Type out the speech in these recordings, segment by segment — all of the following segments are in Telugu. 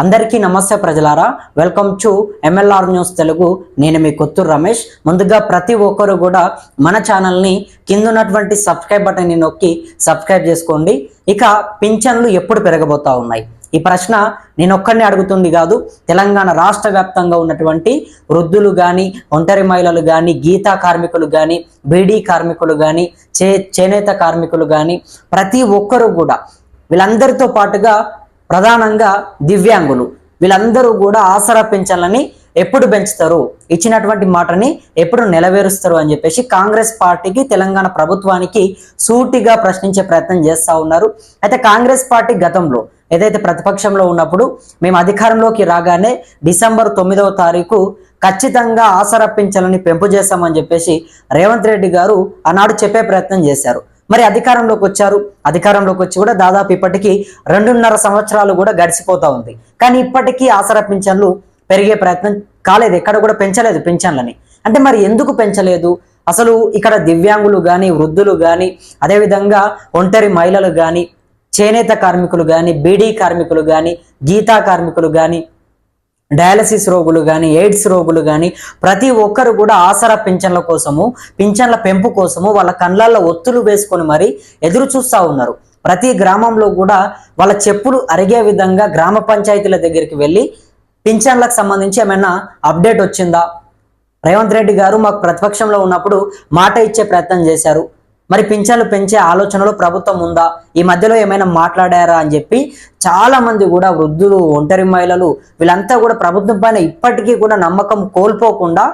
అందరికీ నమస్తే ప్రజలారా, welcome to MLR news Telugu. నేను మీ కొత్తూరు రమేష్. ముందుగా ప్రతి ఒక్కరు కూడా మన ఛానల్ని కింద ఉన్నటువంటి సబ్స్క్రైబ్ బటన్ని నొక్కి సబ్స్క్రైబ్ చేసుకోండి. ఇక పింఛన్లు ఎప్పుడు పెరగబోతా ఉన్నాయి? ఈ ప్రశ్న నేను ఒక్కడిని అడుగుతుంది కాదు. తెలంగాణ రాష్ట్ర వ్యాప్తంగా ఉన్నటువంటి వృద్ధులు కానీ, ఒంటరి మహిళలు కానీ, గీతా కార్మికులు కానీ, బీడీ కార్మికులు కానీ, చేనేత కార్మికులు కానీ ప్రతి ఒక్కరు కూడా, వీళ్ళందరితో పాటుగా ప్రధానంగా దివ్యాంగులు, వీళ్ళందరూ కూడా ఆసరా పింఛన్లని ఎప్పుడు పెంచుతారు, ఇచ్చినటువంటి మాటని ఎప్పుడు నెరవేరుస్తారు అని చెప్పేసి కాంగ్రెస్ పార్టీకి, తెలంగాణ ప్రభుత్వానికి సూటిగా ప్రశ్నించే ప్రయత్నం చేస్తూ ఉన్నారు. అయితే కాంగ్రెస్ పార్టీ గతంలో ఏదైతే ప్రతిపక్షంలో ఉన్నప్పుడు మేము అధికారంలోకి రాగానే డిసెంబర్ 9వ తారీఖు ఖచ్చితంగా ఆసరా పింఛన్లని పెంపు చేస్తామని చెప్పేసి రేవంత్ రెడ్డి గారు ఆనాడు చెప్పే ప్రయత్నం చేశారు. మరి అధికారంలోకి వచ్చారు. అధికారంలోకి వచ్చి కూడా దాదాపు ఇప్పటికీ 2.5 సంవత్సరాలు కూడా గడిచిపోతా ఉంది. కానీ ఇప్పటికీ ఆసరా పింఛన్లు పెరిగే ప్రయత్నం కాలేదు, ఎక్కడ కూడా పెంచలేదు పింఛన్లని. అంటే మరి ఎందుకు పెంచలేదు? అసలు ఇక్కడ దివ్యాంగులు కానీ, వృద్ధులు కానీ, అదేవిధంగా ఒంటరి మహిళలు కానీ, చేనేత కార్మికులు కానీ, బీడీ కార్మికులు కానీ, గీతా కార్మికులు కానీ, డయాలసిస్ రోగులు కానీ, ఎయిడ్స్ రోగులు కానీ ప్రతి ఒక్కరు కూడా ఆసరా పింఛన్ల కోసము, పింఛన్ల పెంపు కోసము వాళ్ళ కళ్ళల్లో ఒత్తులు వేసుకొని మరి ఎదురు చూస్తూ ఉన్నారు. ప్రతి గ్రామంలో కూడా వాళ్ళ చెప్పులు అరిగే విధంగా గ్రామ పంచాయతీల దగ్గరికి వెళ్ళి పింఛన్లకు సంబంధించి ఏమైనా అప్డేట్ వచ్చిందా? రేవంత్ రెడ్డి గారు మాకు ప్రతిపక్షంలో ఉన్నప్పుడు మాట ఇచ్చే ప్రయత్నం చేశారు. మరి పింఛన్లు పెంచే ఆలోచనలో ప్రభుత్వం ఉందా? ఈ మధ్యలో ఏమైనా మాట్లాడారా అని చెప్పి చాలా మంది కూడా, వృద్ధులు, ఒంటరి మహిళలు, వీళ్ళంతా కూడా ప్రభుత్వం పైన ఇప్పటికీ కూడా నమ్మకం కోల్పోకుండా,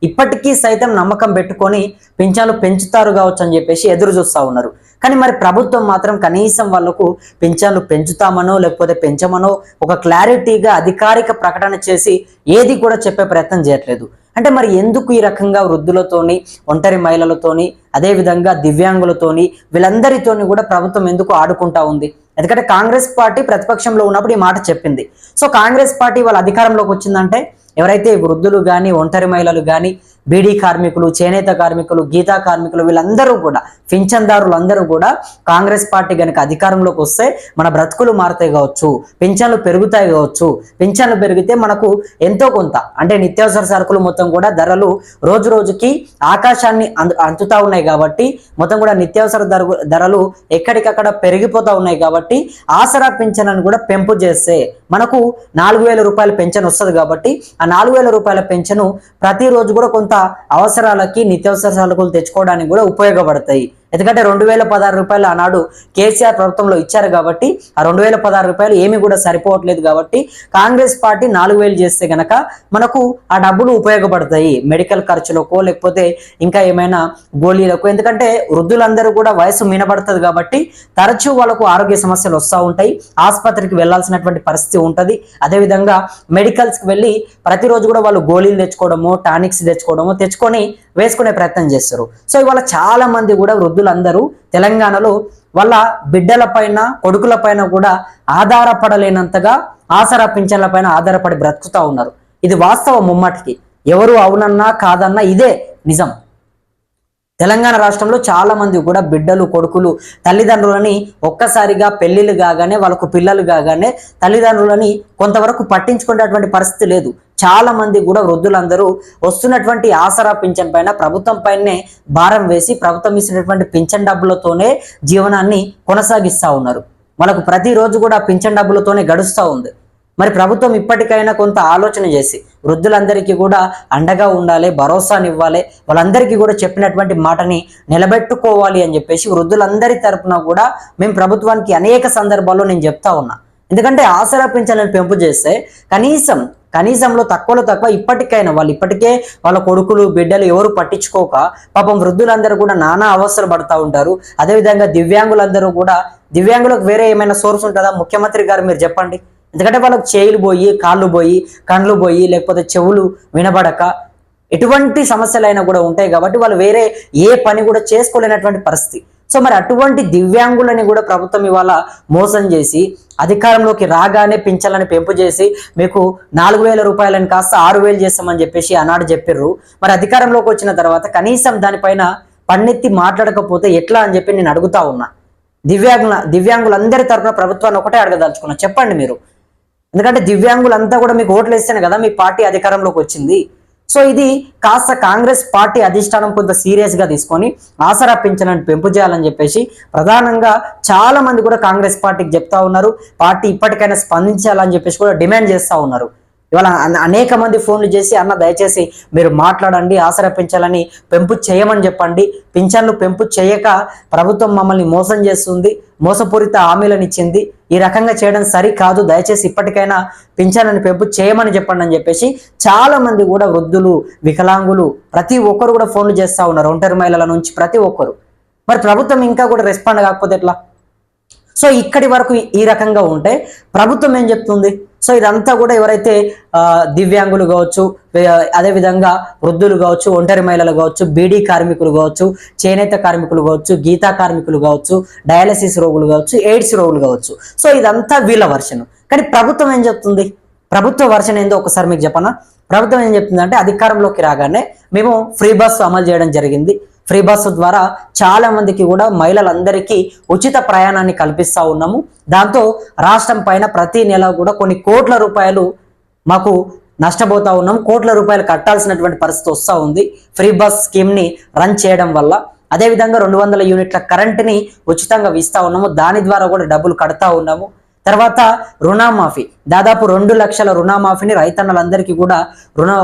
ఇప్పటికీ సైతం నమ్మకం పెట్టుకొని పింఛన్లు పెంచుతారు కావచ్చు అని చెప్పేసి ఎదురు చూస్తూ ఉన్నారు. కానీ మరి ప్రభుత్వం మాత్రం కనీసం వాళ్లకు పింఛన్లు పెంచుతామనో లేకపోతే పెంచమనో ఒక క్లారిటీగా అధికారిక ప్రకటన చేసి ఏది కూడా చెప్పే ప్రయత్నం చేయట్లేదు. అంటే మరి ఎందుకు ఈ రకంగా వృద్ధులతోని, ఒంటరి మహిళలతోని, అదేవిధంగా దివ్యాంగులతోని, వీళ్ళందరితోని కూడా ప్రభుత్వం ఎందుకు ఆడుకుంటా ఉంది? ఎందుకంటే కాంగ్రెస్ పార్టీ ప్రతిపక్షంలో ఉన్నప్పుడు ఈ మాట చెప్పింది. సో కాంగ్రెస్ పార్టీ వాళ్ళ అధికారంలోకి వచ్చిందంటే ఎవరైతే వృద్ధులు కానీ, ఒంటరి మహిళలు కానీ, బీడీ కార్మికులు, చేనేత కార్మికులు, గీతా కార్మికులు, వీళ్ళందరూ కూడా, పింఛన్దారులు అందరూ కూడా కాంగ్రెస్ పార్టీ కనుక అధికారంలోకి వస్తే మన బ్రతుకులు మారుతాయి కావచ్చు, పింఛన్లు పెరుగుతాయి కావచ్చు. పింఛన్లు పెరిగితే మనకు ఎంతో కొంత, అంటే నిత్యావసర సరుకులు మొత్తం కూడా ధరలు రోజు రోజుకి ఆకాశాన్ని అంతుతా ఉన్నాయి కాబట్టి, మొత్తం కూడా నిత్యావసర ధరలు ఎక్కడికక్కడ పెరిగిపోతా ఉన్నాయి కాబట్టి ఆసరా పింఛన్లను కూడా పెంపు చేస్తే మనకు 4,000 రూపాయల పెన్షన్ వస్తుంది. కాబట్టి ఆ 4,000 రూపాయల పెన్షన్ ప్రతిరోజు కూడా కొంత అవసరాలకి, నిత్యావసర సరుకులు తెచ్చుకోవడానికి కూడా ఉపయోగపడతాయి. ఎందుకంటే 2,016 రూపాయలు ఆనాడు కేసీఆర్ ప్రభుత్వంలో ఇచ్చారు కాబట్టి ఆ 2,016 రూపాయలు ఏమి కూడా సరిపోవట్లేదు. కాబట్టి కాంగ్రెస్ పార్టీ 4,000 చేస్తే గనక మనకు ఆ డబ్బులు ఉపయోగపడతాయి మెడికల్ ఖర్చులకు, లేకపోతే ఇంకా ఏమైనా గోళీలకు. ఎందుకంటే వృద్ధులందరూ కూడా వయసు మీనబడుతుంది కాబట్టి తరచూ వాళ్ళకు ఆరోగ్య సమస్యలు వస్తూ ఉంటాయి, ఆసుపత్రికి వెళ్లాల్సినటువంటి పరిస్థితి ఉంటుంది. అదేవిధంగా మెడికల్స్కి వెళ్ళి ప్రతిరోజు కూడా వాళ్ళు గోళీలు తెచ్చుకోవడము, టానిక్స్ తెచ్చుకొని వేసుకునే ప్రయత్నం చేస్తారు. సో ఇవాళ చాలా మంది కూడా వృద్ధులందరూ తెలంగాణలో వాళ్ళ బిడ్డల పైన, కొడుకుల పైన కూడా ఆధారపడలేనంతగా ఆసరా పింఛన్ల పైన ఆధారపడి బ్రతుకుతా ఉన్నారు. ఇది వాస్తవం ముమ్మటికి, ఎవరు అవునన్నా కాదన్నా ఇదే నిజం. తెలంగాణ రాష్ట్రంలో చాలా మంది కూడా బిడ్డలు, కొడుకులు తల్లిదండ్రులని ఒక్కసారిగా పెళ్లిళ్ళు కాగానే, వాళ్ళకు పిల్లలు కాగానే తల్లిదండ్రులని కొంతవరకు పట్టించుకునేటువంటి పరిస్థితి లేదు. చాలా మంది కూడా వృద్ధులందరూ వస్తున్నటువంటి ఆసరా పింఛన్ పైన ప్రభుత్వం పైనే భారం వేసి ప్రభుత్వం ఇచ్చినటువంటి పింఛన్ డబ్బులతోనే జీవనాన్ని కొనసాగిస్తూ ఉన్నారు. వాళ్ళకు ప్రతిరోజు కూడా పింఛన్ డబ్బులతోనే గడుస్తూ ఉంది. మరి ప్రభుత్వం ఇప్పటికైనా కొంత ఆలోచన చేసి వృద్ధులందరికీ కూడా అండగా ఉండాలి, భరోసానివ్వాలి, వాళ్ళందరికీ కూడా చెప్పినటువంటి మాటని నిలబెట్టుకోవాలి అని చెప్పేసి వృద్ధులందరి తరపున కూడా మేము ప్రభుత్వానికి అనేక సందర్భాల్లో నేను చెప్తా ఉన్నా. ఎందుకంటే ఆసరా పింఛన్లను పెంపు చేస్తే కనీసంలో తక్కువలో తక్కువ ఇప్పటికైనా ఇప్పటికే వాళ్ళ కొడుకులు, బిడ్డలు ఎవరు పట్టించుకోక పాపం వృద్ధులందరూ కూడా నానా అవస్థలు పడుతూ ఉంటారు. అదేవిధంగా దివ్యాంగులందరూ కూడా, దివ్యాంగులకు వేరే ఏమైనా సోర్స్ ఉంటుందా? ముఖ్యమంత్రి గారు మీరు చెప్పండి. ఎందుకంటే వాళ్ళకు చేయిలు పోయి, కాళ్ళు పోయి, కండ్లు పోయి, లేకపోతే చెవులు వినబడక ఎటువంటి సమస్యలైనా కూడా ఉంటాయి కాబట్టి వాళ్ళు వేరే ఏ పని కూడా చేసుకోలేనటువంటి పరిస్థితి. సో మరి అటువంటి దివ్యాంగులని కూడా ప్రభుత్వం ఇవాళ మోసం చేసి అధికారంలోకి రాగానే పింఛన్లను పెంపు చేసి మీకు 4,000 రూపాయలని కాస్త 6,000 చేస్తామని చెప్పేసి ఆనాడు చెప్పిర్రు. మరి అధికారంలోకి వచ్చిన తర్వాత కనీసం దానిపైన పన్నెత్తి మాట్లాడకపోతే ఎట్లా అని చెప్పి నేను అడుగుతా ఉన్నా. దివ్యాంగులందరి తరపున ప్రభుత్వాన్ని ఒకటే అడగదలుచుకున్నా, చెప్పండి మీరు. ఎందుకంటే దివ్యాంగులంతా కూడా మీకు ఓట్లు వేస్తేనే కదా మీ పార్టీ అధికారంలోకి వచ్చింది. సో ఇది కాస్త కాంగ్రెస్ పార్టీ అధిష్టానం కొంత సీరియస్ గా తీసుకొని ఆసరా పింఛన్లను పెంపు చేయాలని చెప్పేసి ప్రధానంగా చాలా మంది కూడా కాంగ్రెస్ పార్టీకి చెప్తా ఉన్నారు. పార్టీ ఇప్పటికైనా స్పందించాలని చెప్పేసి కూడా డిమాండ్ చేస్తా ఉన్నారు. ఇవాళ అనేక మంది ఫోన్లు చేసి అన్న దయచేసి మీరు మాట్లాడండి, ఆసరా పింఛన్లని పెంపు చేయమని చెప్పండి, పింఛన్లు పెంపు చేయక ప్రభుత్వం మమ్మల్ని మోసం చేస్తుంది, మోసపూరిత హామీలను ఇచ్చింది, ఈ రకంగా చేయడం సరికాదు, దయచేసి ఇప్పటికైనా పింఛన్లను పెంపు చేయమని చెప్పండి అని చెప్పేసి చాలా మంది కూడా వృద్ధులు, వికలాంగులు ప్రతి ఒక్కరు కూడా ఫోన్లు చేస్తూ ఉన్నారు, ఒంటరి మహిళల నుంచి ప్రతి ఒక్కరు. మరి ప్రభుత్వం ఇంకా కూడా రెస్పాండ్ కాకపోతే ఎట్లా? సో ఇక్కడి వరకు ఈ రకంగా ఉంటే ప్రభుత్వం ఏం చెప్తుంది? సో ఇదంతా కూడా ఎవరైతే దివ్యాంగులు కావచ్చు, అదేవిధంగా వృద్ధులు కావచ్చు, ఒంటరి మహిళలు కావచ్చు, బీడీ కార్మికులు కావచ్చు, చేనేత కార్మికులు కావచ్చు, గీతా కార్మికులు కావచ్చు, డయాలసిస్ రోగులు కావచ్చు, ఎయిడ్స్ రోగులు కావచ్చు, సో ఇదంతా వీళ్ళ వర్షన్. కానీ ప్రభుత్వం ఏం చెప్తుంది? ప్రభుత్వ వర్షన్ ఏందో ఒకసారి మీకు చెప్పనా. ప్రభుత్వం ఏం చెప్తుందంటే అధికారంలోకి రాగానే మేము ఫ్రీ బస్సు అమలు చేయడం జరిగింది. ఫ్రీ బస్సు ద్వారా చాలా మందికి కూడా మహిళలందరికీ ఉచిత ప్రయాణాన్ని కల్పిస్తూ ఉన్నాము. దాంతో రాష్ట్రం పైన ప్రతి నెల కూడా కొన్ని కోట్ల రూపాయలు మాకు నష్టపోతా ఉన్నాము, కోట్ల రూపాయలు కట్టాల్సినటువంటి పరిస్థితి వస్తూ ఉంది ఫ్రీ బస్ స్కీమ్ని రన్ చేయడం వల్ల. అదేవిధంగా 200 యూనిట్ల కరెంటుని ఉచితంగా ఇస్తూ ఉన్నాము, దాని ద్వారా కూడా డబ్బులు కడతా ఉన్నాము. తర్వాత రుణమాఫీ, దాదాపు 2 లక్షల రుణమాఫీని రైతన్నలందరికీ కూడా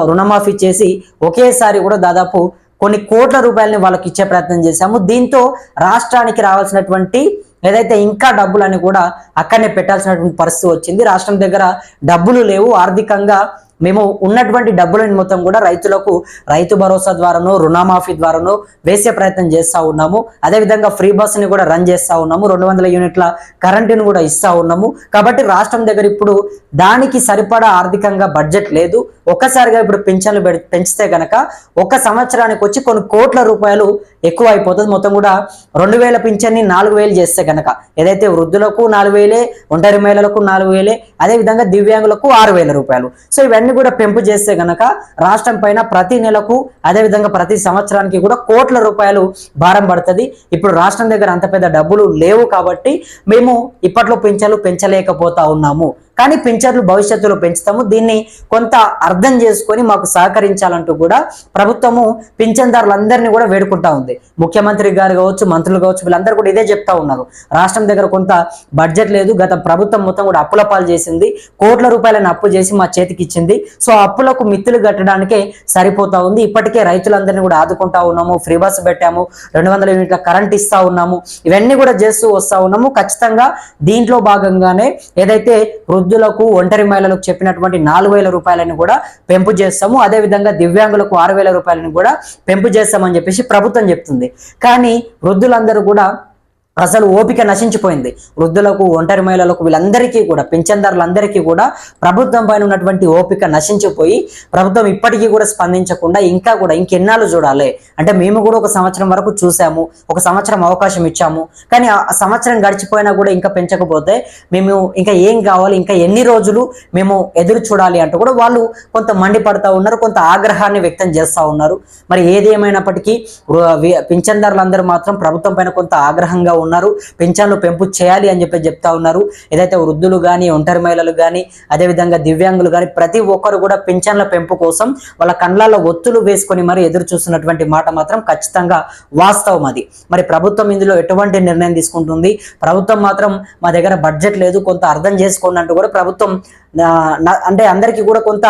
రుణమాఫీ చేసి ఒకేసారి కూడా దాదాపు కొన్ని కోట్ల రూపాయలని వాళ్ళకి ఇచ్చే ప్రయత్నం చేశాము. దీంతో రాష్ట్రానికి రావాల్సినటువంటి ఏదైతే ఇంకా డబ్బులని కూడా అక్కడనే పెట్టాల్సినటువంటి పరిస్థితి వచ్చింది. రాష్ట్రం దగ్గర డబ్బులు లేవు, ఆర్థికంగా మేము ఉన్నటువంటి డబ్బులను మొత్తం కూడా రైతులకు రైతు భరోసా ద్వారానో రుణమాఫీ ద్వారానో వేసే ప్రయత్నం చేస్తూ ఉన్నాము. అదేవిధంగా ఫ్రీ బస్సుని కూడా రన్ చేస్తూ ఉన్నాము, 200 యూనిట్ల కరెంటుని కూడా ఇస్తూ ఉన్నాము. కాబట్టి రాష్ట్రం దగ్గర ఇప్పుడు దానికి సరిపడా ఆర్థికంగా బడ్జెట్ లేదు. ఒక్కసారిగా ఇప్పుడు పింఛన్లు పెంచితే కనుక ఒక సంవత్సరానికి వచ్చి కొన్ని కోట్ల రూపాయలు ఎక్కువ అయిపోతుంది. మొత్తం కూడా 2000 పింఛన్ని 4000 చేస్తే కనుక ఏదైతే వృద్ధులకు 4000, ఒంటరి మహిళలకు 4000, అదేవిధంగా దివ్యాంగులకు 6000 రూపాయలు. సో ఇవన్నీ కూడా పెంపు చేస్తే గనక రాష్ట్రం పైన ప్రతి నెలకు అదేవిధంగా ప్రతి సంవత్సరానికి కూడా కోట్ల రూపాయలు భారం పడుతుంది. ఇప్పుడు రాష్ట్రం దగ్గర అంత పెద్ద డబ్బులు లేవు కాబట్టి మేము ఇప్పట్లో పింఛన్లు పెంచలేకపోతా ఉన్నాము. కానీ పింఛన్లు భవిష్యత్తులో పెంచుతాము, దీన్ని కొంత అర్థం చేసుకొని మాకు సహకరించాలంటూ కూడా ప్రభుత్వము పింఛన్దారులందరినీ కూడా వేడుకుంటా ఉంది. ముఖ్యమంత్రి గారు కావచ్చు, మంత్రులు కావచ్చు, వీళ్ళందరూ కూడా ఇదే చెప్తా ఉన్నారు. రాష్ట్రం దగ్గర కొంత బడ్జెట్ లేదు, గత ప్రభుత్వం మొత్తం కూడా అప్పుల పాలు చేసింది, కోట్ల రూపాయలను అప్పు చేసి మా చేతికి ఇచ్చింది. సో అప్పులకు మిత్తులు కట్టడానికే సరిపోతా ఉంది. ఇప్పటికే రైతులందరినీ కూడా ఆదుకుంటా ఉన్నాము, ఫ్రీ బస్సు పెట్టాము, 200 యూనిట్ల కరెంట్ ఇస్తా ఉన్నాము, ఇవన్నీ కూడా చేస్తూ వస్తా ఉన్నాము. ఖచ్చితంగా దీంట్లో భాగంగానే ఏదైతే వృద్ధులకు, ఒంటరి మహిళలకు చెప్పినటువంటి 4000 రూపాయలని కూడా పెంపు చేస్తాము, అదేవిధంగా దివ్యాంగులకు 6000 రూపాయలని కూడా పెంపు చేస్తామని చెప్పేసి ప్రభుత్వం చెప్తుంది. కానీ వృద్ధులందరూ కూడా అసలు ఓపిక నశించిపోయింది. వృద్ధులకు, ఒంటరి మహిళలకు, వీళ్ళందరికీ కూడా పింఛన్దారులందరికీ కూడా ప్రభుత్వం పైన ఉన్నటువంటి ఓపిక నశించిపోయి ప్రభుత్వం ఇప్పటికీ కూడా స్పందించకుండా ఇంకా కూడా ఇంకెన్నాళ్ళు చూడాలి అంటే మేము కూడా ఒక సంవత్సరం వరకు చూసాము, ఒక సంవత్సరం అవకాశం ఇచ్చాము, కానీ ఆ సంవత్సరం గడిచిపోయినా కూడా ఇంకా పెంచకపోతే మేము ఇంకా ఏం కావాలి, ఇంకా ఎన్ని రోజులు మేము ఎదురు చూడాలి అంటూ కూడా వాళ్ళు కొంత మండిపడతా ఉన్నారు, కొంత ఆగ్రహాన్ని వ్యక్తం చేస్తూ ఉన్నారు. మరి ఏది ఏమైనప్పటికీ పింఛన్దారులందరూ మాత్రం ప్రభుత్వం పైన కొంత ఆగ్రహంగా ఉన్నారు. పింఛన్లు పెంపు చేయాలి అని చెప్పి చెప్తా ఉన్నారు. ఏదైతే వృద్ధులు కానీ, ఒంటరి మహిళలు కానీ, అదేవిధంగా దివ్యాంగులు కానీ ప్రతి ఒక్కరు కూడా పింఛన్ల పెంపు కోసం వాళ్ళ కండ్లలో ఒత్తులు వేసుకొని మరి ఎదురు చూస్తున్నటువంటి మాట మాత్రం ఖచ్చితంగా వాస్తవం. అది మరి ప్రభుత్వం ఇందులో ఎటువంటి నిర్ణయం తీసుకుంటుంది? ప్రభుత్వం మాత్రం మా దగ్గర బడ్జెట్ లేదు, కొంత అర్థం చేసుకోండి అంటూ కూడా ప్రభుత్వం అంటే అందరికీ కూడా కొంత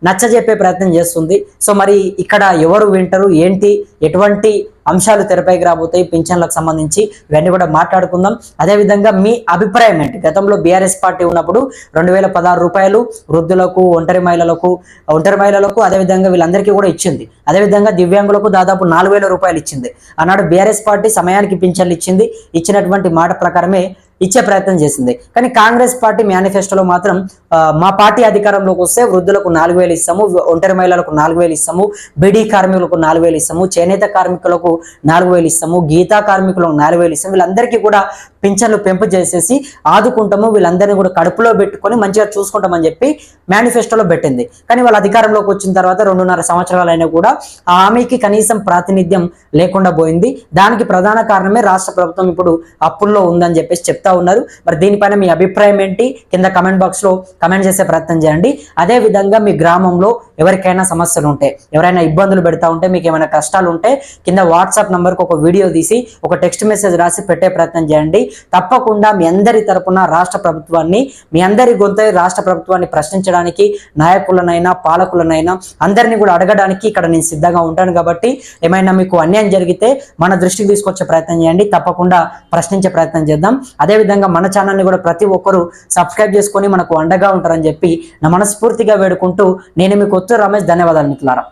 నచ్చజెప్పే ప్రయత్నం చేస్తుంది. సో మరి ఇక్కడ ఎవరు వింటారు, ఏంటి, ఎటువంటి అంశాలు తెరపైకి రాబోతాయి పింఛన్లకు సంబంధించి ఇవన్నీ కూడా మాట్లాడుకుందాం. అదేవిధంగా మీ అభిప్రాయం ఏంటి? గతంలో బీఆర్ఎస్ పార్టీ ఉన్నప్పుడు 2016 రూపాయలు వృద్ధులకు, ఒంటరి మహిళలకు అదేవిధంగా వీళ్ళందరికీ కూడా ఇచ్చింది. అదేవిధంగా దివ్యాంగులకు దాదాపు 4000 రూపాయలు ఇచ్చింది. ఆనాడు బీఆర్ఎస్ పార్టీ సమయానికి పింఛన్లు ఇచ్చింది, ఇచ్చినటువంటి మాట ప్రకారమే ఇచ్చే ప్రయత్నం చేసింది. కానీ కాంగ్రెస్ పార్టీ మేనిఫెస్టోలో మాత్రం మా పార్టీ అధికారంలోకి వస్తే వృద్ధులకు 4000 ఇస్తాము, ఒంటరి మహిళలకు 4000 ఇస్తాము, బీడీ కార్మికులకు 4000 ఇస్తాము, చేనేత కార్మికులకు 4000 ఇస్తాము, గీతా కార్మికులకు 4000 ఇస్తాము, వీళ్ళందరికీ కూడా పింఛన్లు పెంపు చేసేసి ఆదుకుంటాము, వీళ్ళందరినీ కూడా కడుపులో పెట్టుకొని మంచిగా చూసుకుంటామని చెప్పి మేనిఫెస్టోలో పెట్టింది. కానీ వాళ్ళ అధికారంలోకి వచ్చిన తర్వాత 2.5 సంవత్సరాలైనా కూడా ఆ హామీకి కనీసం ప్రాతినిధ్యం లేకుండా పోయింది. దానికి ప్రధాన కారణమే రాష్ట్ర ప్రభుత్వం ఇప్పుడు అప్పుల్లో ఉందని చెప్పేసి చెప్తా చెప్తా ఉన్నారు. మరి దీనిపైన మీ అభిప్రాయం ఏంటి? కింద కమెంట్ బాక్స్ లో కమెంట్ చేసే ప్రయత్నం చేయండి. అదే విధంగా మీ గ్రామంలో ఎవరికైనా సమస్యలు ఉంటే, ఎవరైనా ఇబ్బందులు పెడతా ఉంటే, మీకు ఏమైనా కష్టాలు ఉంటే కింద వాట్సాప్ నంబర్కి ఒక వీడియో తీసి ఒక టెక్స్ట్ మెసేజ్ రాసి పెట్టే ప్రయత్నం చేయండి. తప్పకుండా మీ అందరి తరపున రాష్ట్ర ప్రభుత్వాన్ని, మీ అందరి గొంతు రాష్ట్ర ప్రభుత్వాన్ని ప్రశ్నించడానికి, నాయకులనైనా పాలకులనైనా అందరినీ కూడా అడగడానికి ఇక్కడ నేను సిద్ధంగా ఉంటాను. కాబట్టి ఏమైనా మీకు అన్యాయం జరిగితే మన దృష్టికి తీసుకొచ్చే ప్రయత్నం చేయండి. తప్పకుండా ప్రశ్నించే ప్రయత్నం చేద్దాం. అదేవిధంగా మన ఛానల్ని కూడా ప్రతి ఒక్కరూ సబ్స్క్రైబ్ చేసుకొని మనకు అండగా ఉంటారని చెప్పి నా మనస్ఫూర్తిగా వేడుకుంటూ నేను మీ కొత్తూరు రమేష్. ధన్యవాదాలు మిత్రులారా.